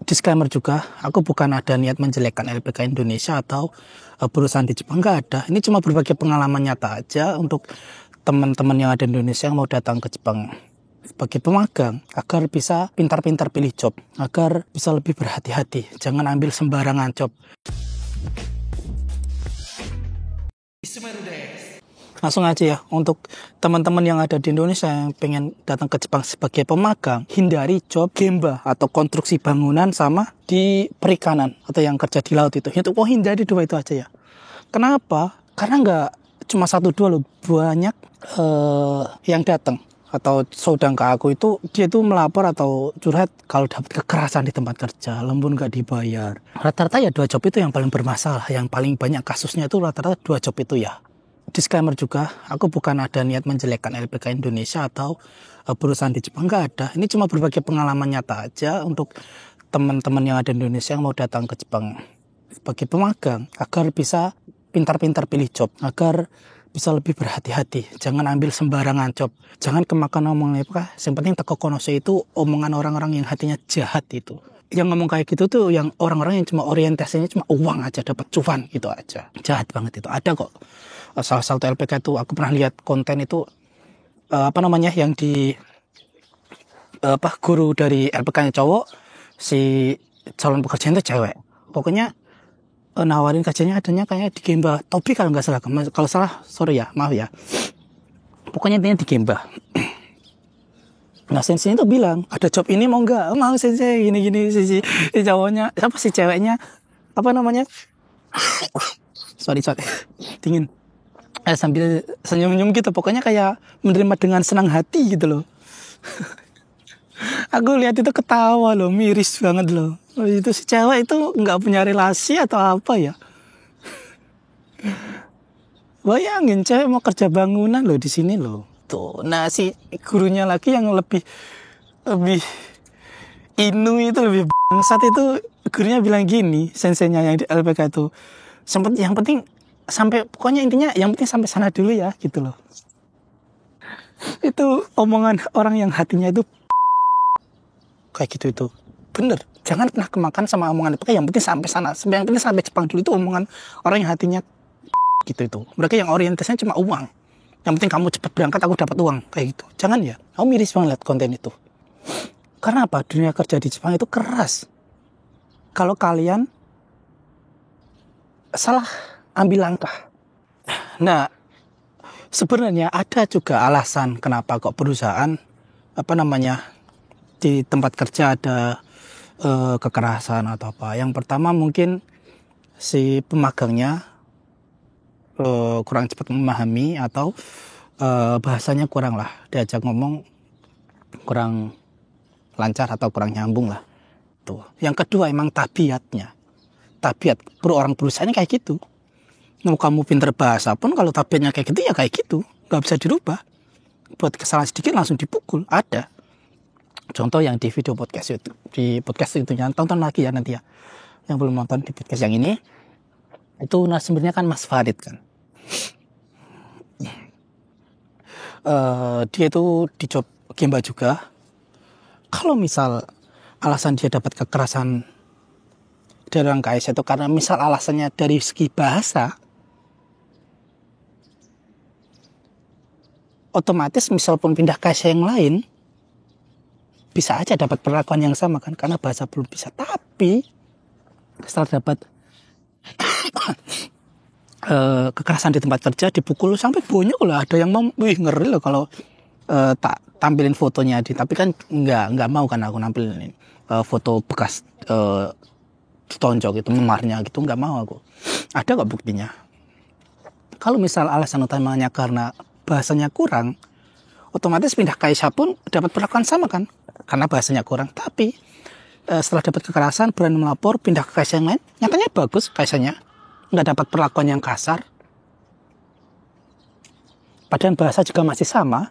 Disclaimer juga, aku bukan ada niat menjelekkan LPK Indonesia atau perusahaan di Jepang, nggak ada. Ini cuma berbagi pengalaman nyata aja untuk teman-teman yang ada di Indonesia yang mau datang ke Jepang sebagai pemagang, agar bisa pintar-pintar pilih job, agar bisa lebih berhati-hati, jangan ambil sembarangan job. Langsung aja ya, untuk teman-teman yang ada di Indonesia yang pengen datang ke Jepang sebagai pemagang, hindari job gemba atau konstruksi bangunan sama di perikanan atau yang kerja di laut itu. Hindari dua itu aja ya. Kenapa? Karena nggak cuma satu dua loh, banyak yang datang atau saudara ke aku itu, dia itu melapor atau curhat kalau dapat kekerasan di tempat kerja, lembur nggak dibayar. Rata-rata ya dua job itu yang paling bermasalah, yang paling banyak kasusnya itu rata-rata dua job itu ya. Disclaimer juga, aku bukan ada niat menjelekkan LPK Indonesia atau perusahaan di Jepang, nggak ada. Ini cuma berbagi pengalaman nyata aja untuk teman-teman yang ada di Indonesia yang mau datang ke Jepang sebagai pemagang, agar bisa pintar-pintar pilih job, agar bisa lebih berhati-hati, jangan ambil sembarangan job, jangan kemakan omongan apa. Yang penting teko konose itu omongan orang-orang yang hatinya jahat itu. Yang ngomong kayak gitu tuh yang orang-orang yang cuma orientasinya cuma uang aja, dapat cuan gitu aja. Jahat banget itu. Ada kok. Salah satu LPK itu aku pernah lihat konten itu yang di guru dari LPK-nya cowok, si calon pekerjaan itu cewek. Pokoknya nawarin kerjanya adanya kayak di Gemba Topi kalau nggak salah. Kalau salah sorry ya, maaf ya. Pokoknya intinya di Gemba. Nah sensei itu bilang, ada job ini mau nggak? Mau sensei, gini-gini si cowoknya, si ceweknya, sorry, dingin. Sambil senyum-senyum gitu, pokoknya kayak menerima dengan senang hati gitu loh. Aku lihat itu ketawa loh, miris banget loh. Itu si cewek itu nggak punya relasi atau apa ya? Bayangin cewek mau kerja bangunan loh di sini loh. Tuh, nah si gurunya lagi yang lebih inu itu, lebih bangsat itu, gurunya bilang gini, senseinya yang di LPK itu, yang penting sampai, pokoknya intinya yang penting sampai sana dulu ya gitu loh. Itu omongan orang yang hatinya itu kayak gitu itu. Bener, jangan pernah kemakan sama omongan itu. Yang penting sampai sana, yang penting sampai Jepang dulu, itu omongan orang yang hatinya gitu itu. Mereka yang orientasinya cuma uang. Yang penting kamu cepat berangkat, aku dapat uang, kayak gitu. Jangan ya, aku miris banget lihat konten itu. Karena apa? Dunia kerja di Jepang itu keras. Kalau kalian salah ambil langkah. Nah, sebenarnya ada juga alasan kenapa kok perusahaan di tempat kerja ada kekerasan atau apa. Yang pertama mungkin si pemagangnya kurang cepat memahami atau bahasanya kurang lah, diajak ngomong kurang lancar atau kurang nyambung lah. Tuh. Yang kedua emang tabiat orang perusahaannya kayak gitu. Mau kamu pinter bahasa pun kalau tabiatnya kayak gitu ya kayak gitu, nggak bisa dirubah. Buat kesalahan sedikit langsung dipukul, ada. Contoh yang di video podcast itu, jangan tonton lagi ya nanti ya. Yang belum nonton di podcast yang ini, itu narasumbernya kan Mas Farid kan. Dia itu di job Gemba juga. Kalau misal alasan dia dapat kekerasan dari orang KS itu karena misal alasannya dari segi bahasa, otomatis misal pun pindah KS yang lain, bisa aja dapat perlakuan yang sama kan, karena bahasa belum bisa. Tapi setelah dapat kekerasan di tempat kerja, dipukul sampai bonyok loh. Ada yang mau, ngeri loh kalau tak tampilin fotonya tapi kan nggak mau kan aku nampilin foto bekas ditonjok itu, memarnya gitu, nggak mau aku. Ada kok buktinya. Kalau misal alasan utamanya karena bahasanya kurang, otomatis pindah KSA pun dapat perlakuan sama kan, karena bahasanya kurang. Tapi setelah dapat kekerasan, berani melapor, pindah ke KSA yang lain, nyatanya bagus KSA-nya, nggak dapat perlakuan yang kasar. Padahal bahasa juga masih sama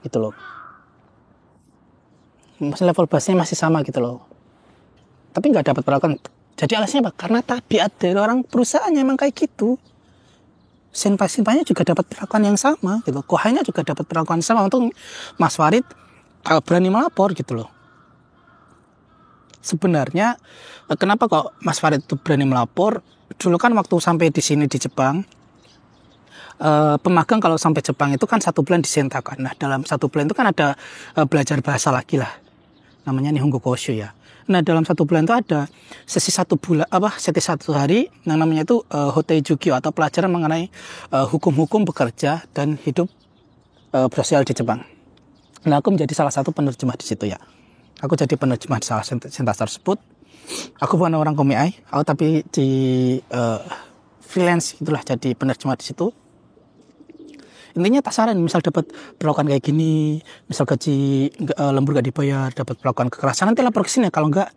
gitu loh, masih level bahasanya masih sama gitu loh, tapi nggak dapat perlakuan. Jadi alasannya apa? Karena tabiat dari orang perusahaannya emang kayak gitu. Senpai-senpainya juga dapat perlakuan yang sama gitu, kohainya juga dapat perlakuan sama. Untuk Mas Farid berani melapor gitu loh. Sebenarnya kenapa kok Mas Farid itu berani melapor? Dulu kan waktu sampai di sini di Jepang, pemagang kalau sampai Jepang itu kan 1 bulan disentakan. Nah dalam 1 bulan itu kan ada belajar bahasa lagi lah, namanya Nihongo Koshu ya. Nah dalam 1 bulan itu ada sesi 1 bulan sesi 1 hari yang namanya itu Hotei Jugyo atau pelajaran mengenai hukum-hukum bekerja dan hidup bersosial di Jepang. Nah aku menjadi salah satu penerjemah di situ ya. Aku jadi penerjemah di salah sentas tersebut. Aku bukan orang komiai, tapi di freelance itulah jadi penerjemah di situ. Intinya tasaran, misal dapat perlakuan kayak gini, misal gaji lembur gak dibayar, dapat perlakuan kekerasan, nanti lapor ke sini. Kalau enggak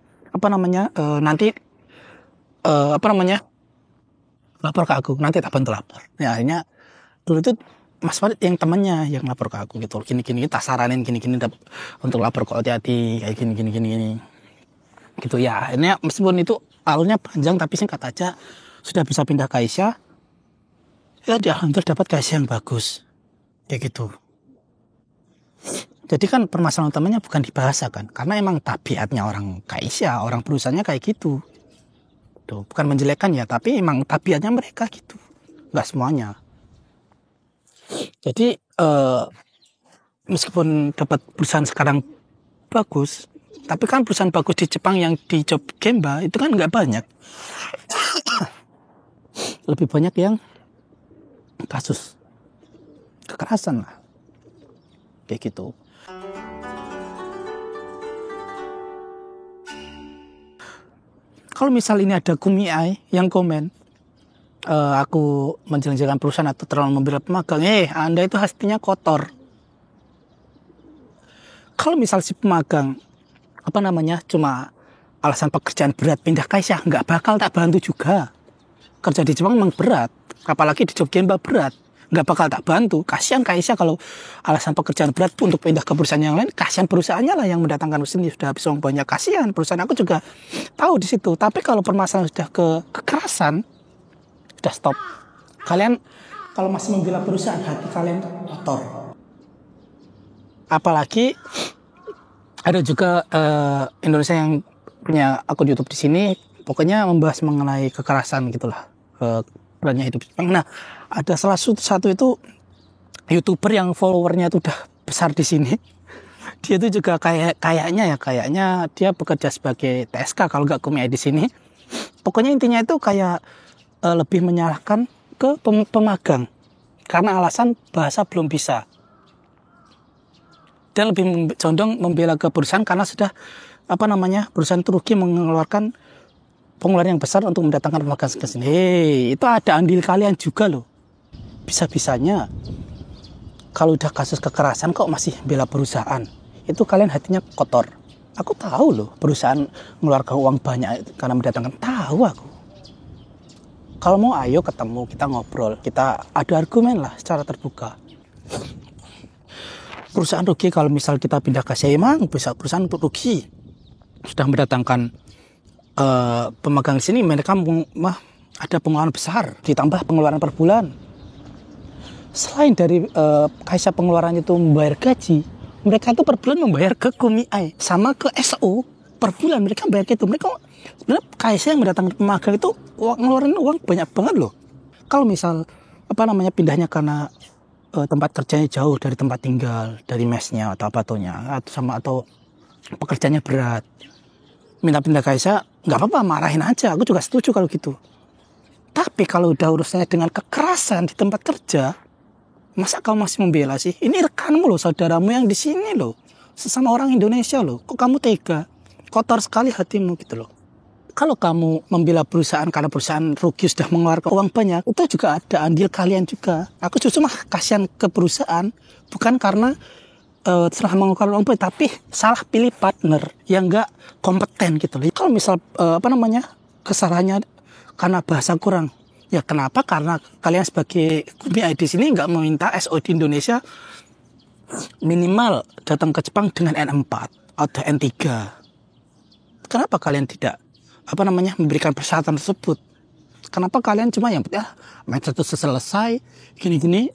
lapor ke aku, nanti tak bantu lapor. Ya akhirnya dulu itu Mas Farid yang temannya yang lapor ke aku gitu, gini tasaranin gini untuk lapor kok hati-hati kayak gini gitu ya. Akhirnya meskipun itu alurnya panjang tapi singkat aja, sudah bisa pindah ke Aisyah ya, alhamdulillah dapat Aisyah yang bagus kayak gitu. Jadi kan permasalahan utamanya bukan di bahasa kan, karena emang tabiatnya orang Aisyah, orang perusahaannya kayak gitu tuh, bukan menjelekkan ya, tapi emang tabiatnya mereka gitu, nggak semuanya. Jadi meskipun dapat perusahaan sekarang bagus, tapi kan perusahaan bagus di Jepang yang di job Gemba itu kan nggak banyak. Lebih banyak yang kasus kekerasan lah, kayak gitu. Kalau misal ini ada kumiai yang komen, aku menjelek-jelekan perusahaan atau terlalu membela pemagang, Anda itu hatinya kotor. Kalau misal si pemagang cuma alasan pekerjaan berat pindah ke Aisyah, nggak bakal tak bantu juga. Kerja di Jepang memang berat, apalagi di job Gemba berat, nggak bakal tak bantu. Kasihan ke Aisyah kalau alasan pekerjaan berat untuk pindah ke perusahaan yang lain, kasihan perusahaannya lah yang mendatangkan sendiri, sudah habis uang banyak, kasihan perusahaan aku juga tahu di situ. Tapi kalau permasalahan sudah ke kekerasan, sudah stop. Kalian kalau masih membela perusahaan, hati kalian kotor. Apalagi ada juga Indonesia yang punya akun YouTube di sini, pokoknya membahas mengenai kekerasan gitulah, perannya hidup Jepang. Nah, ada salah satu itu YouTuber yang followernya itu udah besar di sini. Dia itu juga kayaknya dia bekerja sebagai TSK kalau nggak kumiai di sini. Pokoknya intinya itu kayak lebih menyalahkan ke pemagang karena alasan bahasa belum bisa, dan lebih condong membela ke perusahaan karena sudah perusahaan itu rugi mengeluarkan pengeluaran yang besar untuk mendatangkan pemagang ke sini. Itu ada andil kalian juga loh. Bisa-bisanya kalau udah kasus kekerasan kok masih bela perusahaan, itu kalian hatinya kotor. Aku tahu loh, perusahaan mengeluarkan uang banyak karena mendatangkan, tahu aku. Kalau mau ayo ketemu, kita ngobrol, kita adu argumen lah secara terbuka. Perusahaan rugi kalau misal kita pindah ke Aisyah, emang perusahaan untuk rugi. Sudah mendatangkan pemagang di sini, mereka ada pengeluaran besar, ditambah pengeluaran per bulan. Selain dari Aisyah pengeluaran itu membayar gaji, mereka itu per bulan membayar ke kumiai sama ke SO per bulan, mereka bayar gitu. Mereka sebenarnya Aisyah yang mendatangkan pemagang itu ngeluarin uang banyak banget loh. Kalau misal pindahnya karena tempat kerjanya jauh dari tempat tinggal, dari mesnya atau atau pekerjaannya berat, minta pindah ke Aisyah, nggak apa-apa, marahin aja, aku juga setuju kalau gitu. Tapi kalau udah urusannya dengan kekerasan di tempat kerja, masa kau masih membela sih? Ini rekanmu loh, saudaramu yang di sini loh, sesama orang Indonesia loh, kok kamu tega? Kotor sekali hatimu gitu loh. Kalau kamu membela perusahaan karena perusahaan rugi sudah mengeluarkan uang banyak, itu juga ada andil kalian juga. Aku justru kasihan ke perusahaan, bukan karena setelah mengeluarkan uang banyak, tapi salah pilih partner yang nggak kompeten gitu loh. Kalau misal kesalahannya karena bahasa kurang, ya kenapa? Karena kalian sebagai kumiai di sini nggak meminta SO di Indonesia minimal datang ke Jepang dengan N4 atau N3. Kenapa kalian tidak memberikan persyaratan tersebut? Kenapa kalian cuma yang match itu selesai gini-gini?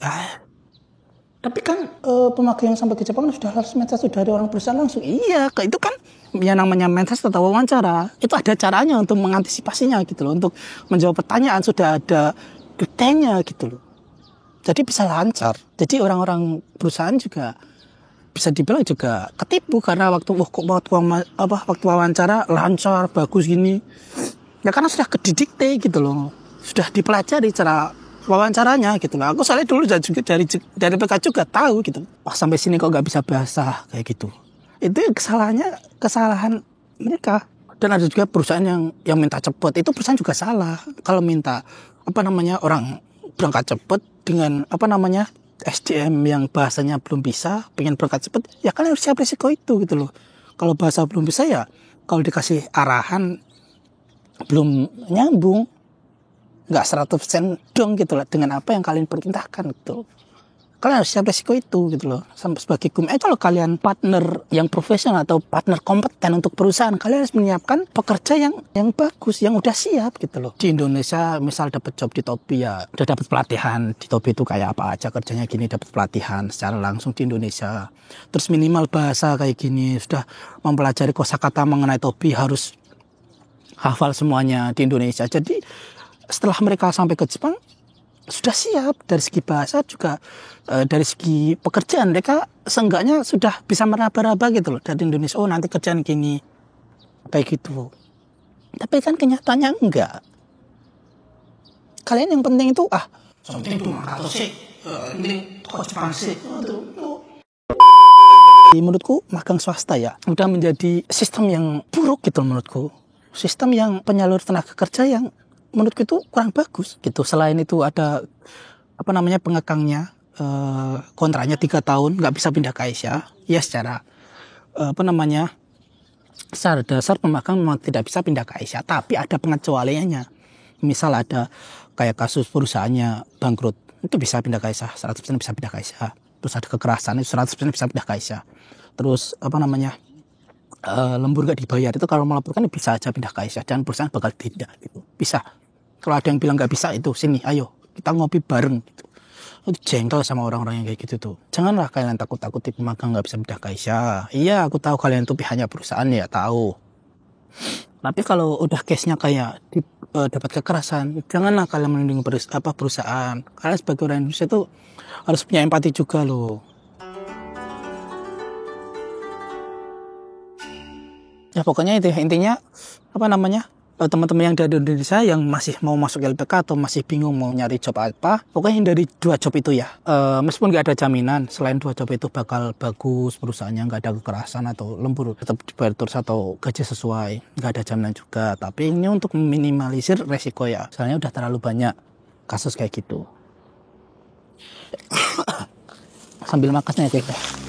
Tapi kan pemagang yang sampai ke Jepang sudah harus mentas dari orang perusahaan langsung. Iya, itu kan yang namanya mentas atau wawancara. Itu ada caranya untuk mengantisipasinya gitu loh. Untuk menjawab pertanyaan sudah ada detailnya gitu loh. Jadi bisa lancar. Jadi orang-orang perusahaan juga bisa dibilang juga ketipu karena waktu wawancara lancar, bagus gini. Ya karena sudah kedidikte gitu loh. Sudah dipelajari cara wawancaranya gitu loh. Aku soalnya dulu juga dari PK juga tahu gitu. Wah sampai sini kok nggak bisa bahasa kayak gitu. Itu kesalahan mereka. Dan ada juga perusahaan yang minta cepet. Itu perusahaan juga salah. Kalau minta orang berangkat cepet dengan SDM yang bahasanya belum bisa, pengen berangkat cepet, ya kalian harus siap risiko itu gitu loh. Kalau bahasa belum bisa ya, kalau dikasih arahan belum nyambung, nggak 100% dong gitu lah dengan apa yang kalian perintahkan gitu. Kalian harus siap resiko itu gitu loh. Sampai sebagai kalau kalian partner yang profesional atau partner kompeten untuk perusahaan, kalian harus menyiapkan pekerja yang bagus, yang udah siap gitu loh. Di Indonesia misal dapat job di Topi ya, udah dapat pelatihan di Topi itu kayak apa aja kerjanya gini, dapat pelatihan secara langsung di Indonesia. Terus minimal bahasa kayak gini, sudah mempelajari kosakata mengenai Topi, harus hafal semuanya di Indonesia. Jadi setelah mereka sampai ke Jepang sudah siap dari segi bahasa juga, dari segi pekerjaan mereka seenggaknya sudah bisa meraba-raba gitu loh dari Indonesia. Oh nanti kerjaan gini kayak gitu. Tapi kan kenyataannya enggak. Kalian yang penting itu penting itu atau sih ini kok Jepang sih. Menurutku magang swasta ya udah menjadi sistem yang buruk gitu menurutku. Sistem yang penyalur tenaga kerja yang menurutku itu kurang bagus gitu. Selain itu ada pengekangnya, kontraknya 3 tahun nggak bisa pindah ke Asia. Ya secara secara dasar pemagang memang tidak bisa pindah ke Asia, tapi ada pengecualiannya. Misal ada kayak kasus perusahaannya bangkrut, itu bisa pindah ke Asia, 100% bisa pindah ke Asia. Terus ada kekerasan itu 100% bisa pindah ke Asia. Terus lembur gak dibayar itu kalau melaporkan bisa aja pindah ke Asia dan perusahaan bakal tindak gitu. Bisa. Kalau ada yang bilang nggak bisa itu sini ayo kita ngopi bareng gitu. Itu jengkel sama orang-orang yang kayak gitu tuh. Janganlah kalian takut-takuti pemagang nggak bisa pindah ke Asia. Iya aku tahu kalian tuh pihaknya perusahaan ya tahu. Tapi kalau udah case-nya kayak dapat kekerasan, janganlah kalian melindungi perusahaan. Kalian sebagai orang Indonesia tuh harus punya empati juga loh. Ya pokoknya itu ya, intinya teman-teman yang dari Indonesia yang masih mau masuk LPK atau masih bingung mau nyari job apa, pokoknya hindari 2 job itu ya. Meskipun nggak ada jaminan selain 2 job itu bakal bagus perusahaannya, nggak ada kekerasan atau lembur, tetap dibayar terus atau gaji sesuai, nggak ada jaminan juga. Tapi ini untuk meminimalisir resiko ya, soalnya udah terlalu banyak kasus kayak gitu. Sambil makasnya ya guys.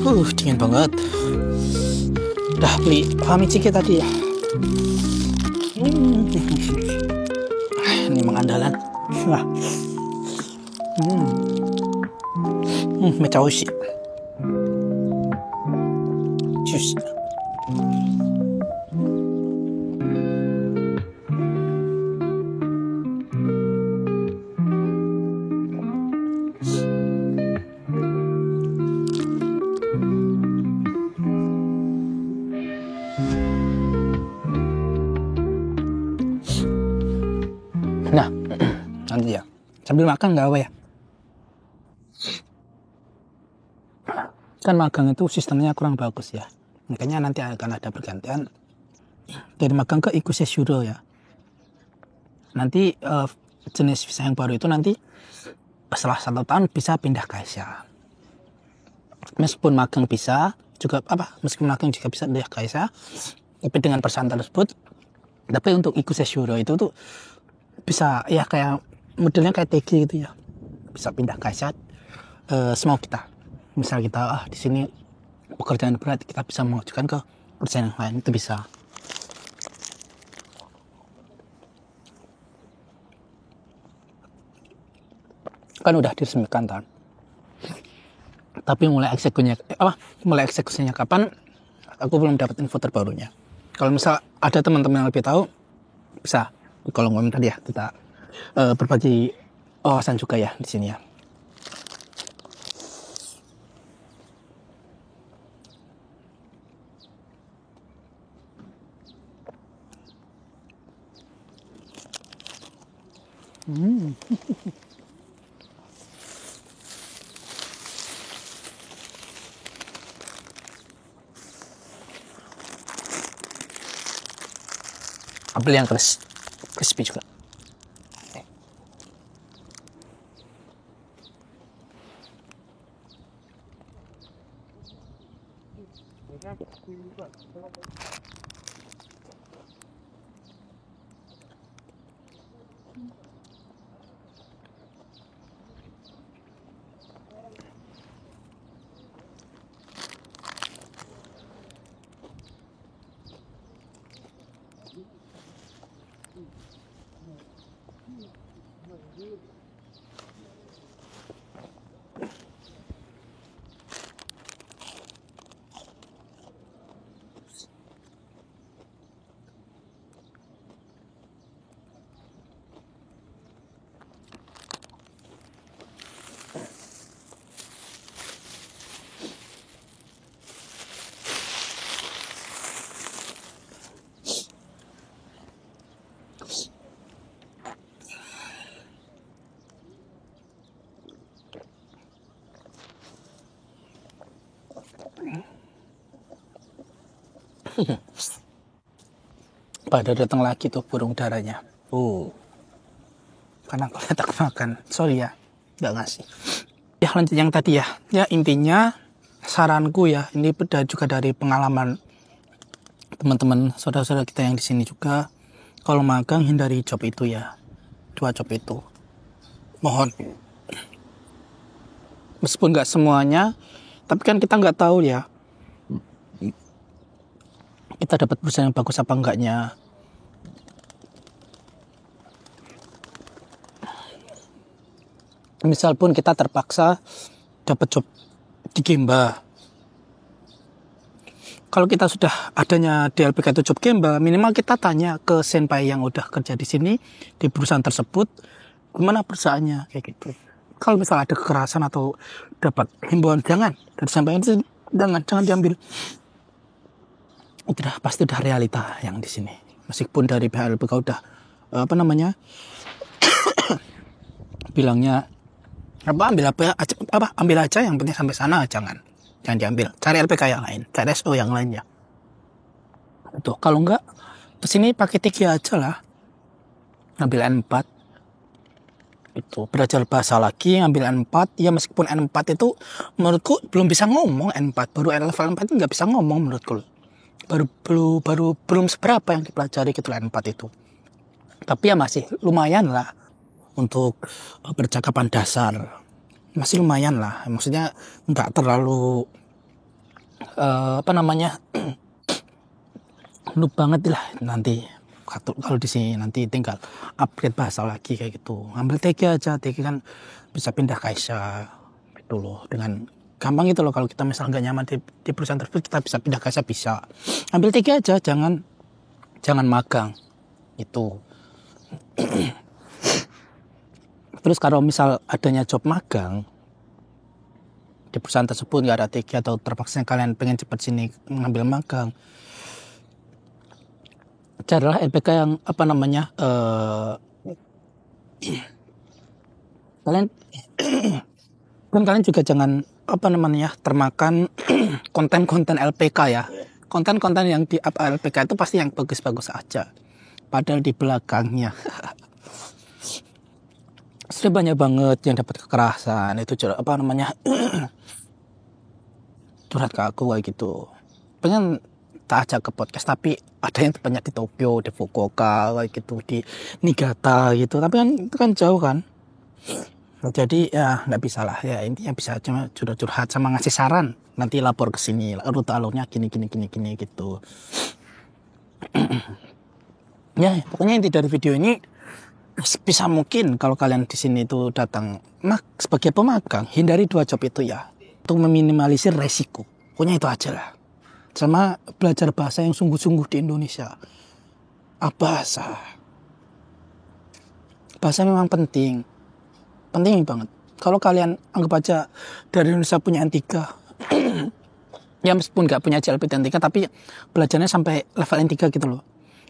Dingin banget. Udah beli Famiciki tadi ya. Ini emang andalan. Wah. Mecha oishi. Juice. Nah, nanti ya sambil makan nggak apa ya? Kan magang itu sistemnya kurang bagus ya. Makanya nanti akan ada pergantian dari magang ke Ikuseshuro ya. Nanti jenis visa yang baru itu nanti setelah 1 tahun bisa pindah ke Asia. Meskipun magang bisa juga meskipun magang juga bisa pindah ke Asia, tapi dengan persyaratan tersebut. Tapi untuk Ikuseshuro itu tuh bisa ya kayak modelnya kayak TG gitu ya, bisa pindah ke Asia semau kita. Misal kita di sini pekerjaan berat, kita bisa mengajukan ke perusahaan yang lain, itu bisa. Kan udah diresmikan kan, tapi mulai eksekusinya kapan aku belum dapat info terbarunya. Kalau misal ada teman-teman yang lebih tahu bisa di kolom komentar ya, kita berbagi wawasan juga ya di sini ya. Ambil yang crispy juga. Pada datang lagi tuh burung darahnya. Karena aku tak makan. Sorry ya, nggak ngasih. Ya lanjut yang tadi ya. Ya intinya saranku ya, ini juga dari pengalaman teman-teman saudara-saudara kita yang di sini juga. Kalau magang hindari job itu ya. 2 job itu. Mohon. Meskipun nggak semuanya, tapi kan kita nggak tahu ya. Kita dapat perusahaan yang bagus apa enggaknya. Misal pun kita terpaksa dapat job di Gemba. Kalau kita sudah adanya di LPK itu job Gemba, minimal kita tanya ke senpai yang udah kerja di sini di perusahaan tersebut, gimana perusahaannya kayak gitu. Kalau misalnya ada kekerasan atau dapat himbauan, jangan dari senpai itu jangan diambil. Pasti udah realita yang di sini. Meskipun dari pihak LPK udah bilangnya ambil aja yang penting sampai sana, jangan diambil, cari LPK yang lain, cari SO yang lain ya. Itu kalau enggak kesini pakai 3 aja lah, ngambil N4 itu, belajar bahasa lagi, ngambil N4 ya. Meskipun N4 itu menurutku belum bisa ngomong, N4 baru level 4 itu nggak bisa ngomong menurutku, belum seberapa yang dipelajari gitu N4 itu, tapi ya masih lumayan lah untuk percakapan dasar, masih lumayan lah, maksudnya nggak terlalu noob banget lah. Nanti kalau di sini nanti tinggal upgrade bahasa lagi kayak gitu, ambil TG aja, TG kan bisa pindah kaisa gitu loh, dengan gampang gitu loh. Kalau kita misal nggak nyaman di perusahaan tersebut, kita bisa pindah kaisa, bisa ambil TG aja, jangan magang itu. Terus kalau misal adanya job magang di perusahaan tersebut nggak ada TG atau terpaksa kalian pengen cepat sini mengambil magang, carilah LPK yang kalian juga jangan termakan konten-konten LPK ya. Konten-konten yang di LPK itu pasti yang bagus-bagus aja, padahal di belakangnya sudah banyak banget yang dapat kekerasan. Itu curhat ke aku kayak gitu. Pengen tak ajak ke podcast, tapi ada yang banyak di Tokyo, di Fukuoka kayak gitu, di Niigata gitu, tapi kan itu kan jauh kan. Jadi ya nggak bisa lah ya, intinya bisa cuma curhat sama ngasih saran, nanti lapor ke sini rute alurnya gini gitu. Ya pokoknya inti dari video ini, bisa mungkin kalau kalian di sini itu datang sebagai pemagang, hindari 2 job itu ya, untuk meminimalisir resiko. Pokoknya itu aja lah. Sama belajar bahasa yang sungguh-sungguh di Indonesia. Bahasa Bahasa memang penting banget. Kalau kalian anggap aja dari Indonesia punya N3, ya meskipun nggak punya JLPT N3, tapi belajarnya sampai level N3 gitu loh.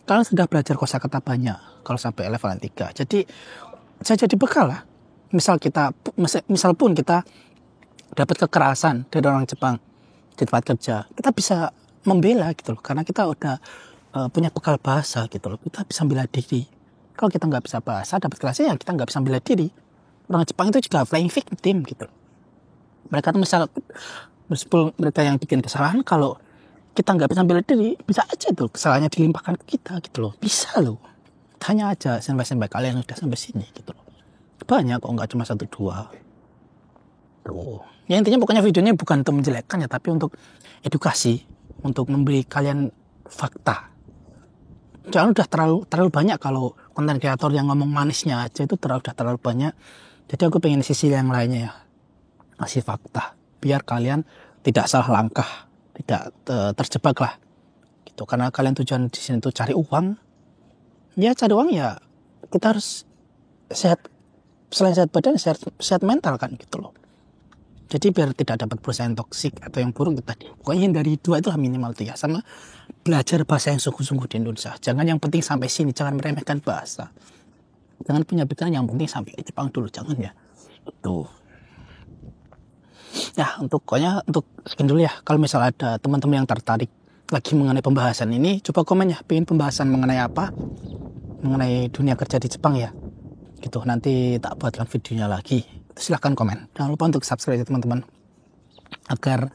Kalian sudah belajar kosakata banyak kalau sampai level N3. Jadi saya jadi bekal lah. Misal pun kita dapat kekerasan dari orang Jepang di tempat kerja, kita bisa membela gitu loh, karena kita udah punya bekal bahasa gitu loh. Kita bisa bela diri. Kalau kita nggak bisa bahasa, dapat kelasnya ya kita nggak bisa bela diri. Orang Jepang itu juga playing victim gitu. Mereka tuh meskipun mereka yang bikin kesalahan, kalau kita nggak bisa bela diri, bisa aja tuh kesalahannya dilimpahkan ke kita gitu loh. Bisa loh. Tanya aja sampai kalian udah sampai sini gitu loh. Banyak kok, nggak cuma 1-2. Tuh. Ya intinya pokoknya videonya bukan untuk menjelekkan ya, tapi untuk edukasi, untuk memberi kalian fakta. Jangan udah terlalu banyak kalau konten kreator yang ngomong manisnya aja itu udah terlalu banyak. Jadi aku pengen sisi yang lainnya ya, kasih fakta biar kalian tidak salah langkah, tidak terjebak lah gitu. Karena kalian tujuan di sini tuh cari uang, ya cari uang ya kita harus sehat, selain sehat badan sehat mental kan gitu loh. Jadi biar tidak dapat perusahaan toksik atau yang buruk tadi. Pokoknya dari 2 itulah minimal tuh ya. Sama belajar bahasa yang sungguh-sungguh di Indonesia. Jangan yang penting sampai sini, jangan meremehkan bahasa. Jangan punya pikiran yang penting sampai ke Jepang dulu, jangan ya. Tuh. Ya, untuk sekian dulu ya. Kalau misal ada teman-teman yang tertarik lagi mengenai pembahasan ini, coba komen ya. Pengen pembahasan mengenai apa? Mengenai dunia kerja di Jepang ya. Gitu, nanti tak buatkan videonya lagi. Silahkan komen. Jangan lupa untuk subscribe ya teman-teman. Agar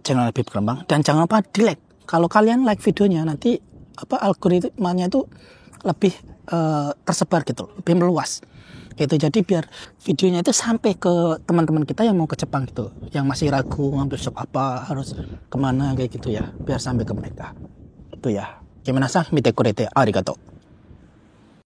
channel lebih berkembang. Dan jangan lupa di like. Kalau kalian like videonya, nanti algoritmanya itu lebih tersebar gitu, lebih meluas gitu. Jadi biar videonya itu sampai ke teman-teman kita yang mau ke Jepang gitu, yang masih ragu ngambil shop apa, harus kemana kayak gitu ya, biar sampai ke mereka gitu ya. Gimana sah? Mite kurete arigato.